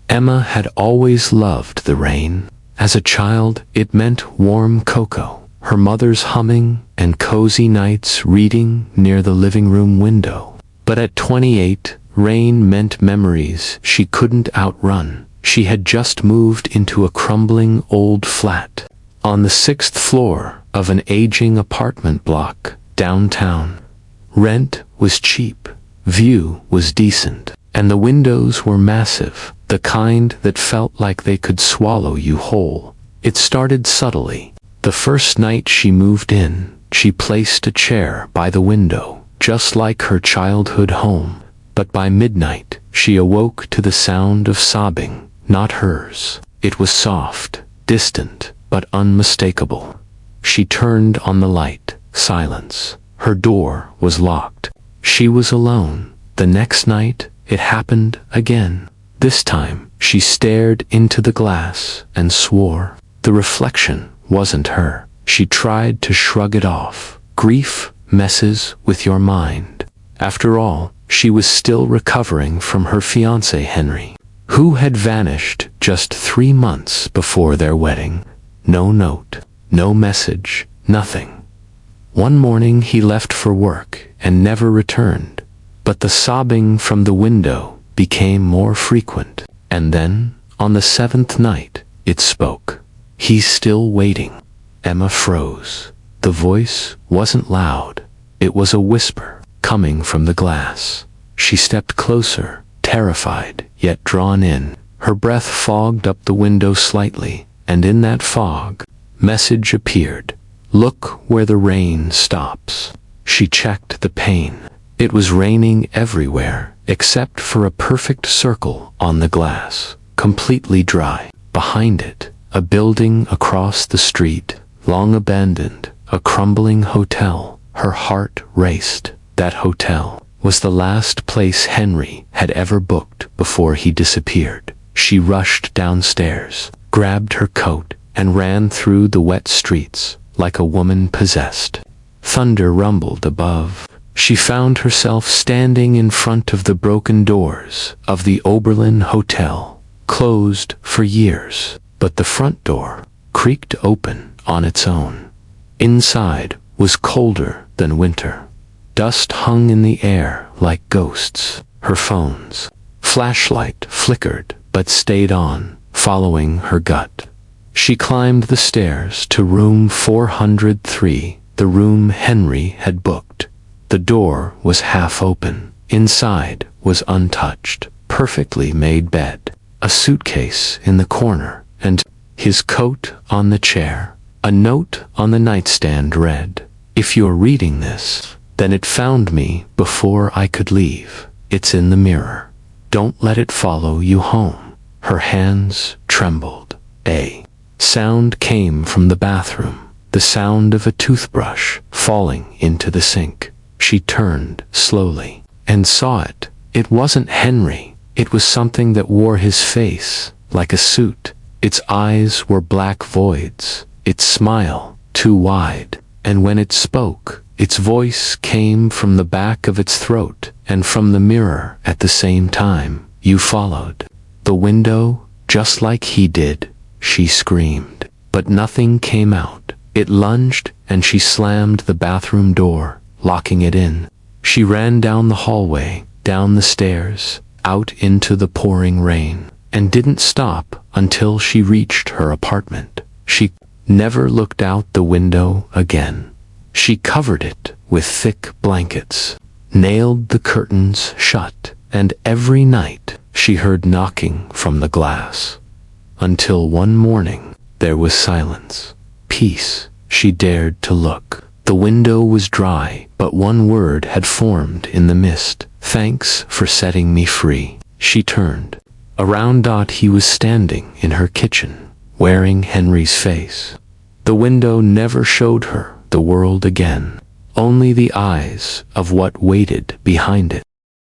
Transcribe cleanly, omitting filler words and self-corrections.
Emma had always loved the rain. As a child, it meant warm cocoa, her mother's humming, and cozy nights reading near the living room window. But at 28, rain meant memories she couldn't outrun. She had just moved into a crumbling old flat on the 6th floor of an aging apartment block downtown. Rent was cheap, view was decent, and the windows were massive, the kind that felt like they could swallow you whole. It started subtly. The first night she moved in, she placed a chair by the window, just like her childhood home. But by midnight, she awoke to the sound of sobbing, not hers. It was soft, distant, but unmistakable. She turned on the light. Silence. Her door was locked. She was alone. The next night, it happened again. This time, she stared into the glass and swore. The reflection wasn't her. She tried to shrug it off. Grief messes with your mind. After all, she was still recovering from her fiancé Henry, who had vanished just 3 months before their wedding. No note, no message, nothing. One morning he left for work and never returned, but the sobbing from the window became more frequent. And then, on the 7th night, it spoke. "He's still waiting." Emma froze. The voice wasn't loud. It was a whisper, coming from the glass. She stepped closer, terrified, yet drawn in. Her breath fogged up the window slightly, and in that fog, message appeared. "Look where the rain stops." She checked the pane. It was raining everywhere, except for a perfect circle on the glass, completely dry. Behind it, a building across the street, long abandoned, a crumbling hotel. Her heart raced. That hotel was the last place Henry had ever booked before he disappeared. She rushed downstairs, grabbed her coat, and ran through the wet streets like a woman possessed. Thunder rumbled above. She found herself standing in front of the broken doors of the Oberlin Hotel, closed for years, but the front door creaked open on its own. Inside was colder than winter. Dust hung in the air like ghosts. Her phone's flashlight flickered but stayed on, following her gut. She climbed the stairs to room 403, the room Henry had booked. The door was half open. Inside was untouched, perfectly made bed, a suitcase in the corner, and his coat on the chair. A note on the nightstand read, "If you're reading this, then it found me before I could leave. It's in the mirror. Don't let it follow you home." Her hands trembled. A sound came from the bathroom, the sound of a toothbrush falling into the sink. She turned slowly and saw it. It wasn't Henry. It was something that wore his face like a suit. Its eyes were black voids, its smile too wide, and when it spoke, its voice came from the back of its throat and from the mirror at the same time. "You followed the window just like he did," she screamed. But nothing came out. It lunged and she slammed the bathroom door, locking it in. She ran down the hallway, down the stairs, out into the pouring rain, and didn't stop until she reached her apartment. She never looked out the window again. She covered it with thick blankets, nailed the curtains shut, and every night she heard knocking from the glass. Until one morning, there was silence. Peace. She dared to look. The window was dry, but one word had formed in the mist. "Thanks for setting me free." She turned. Around he was standing in her kitchen, wearing Henry's face. The window never showed her the world again, only the eyes of what waited behind it.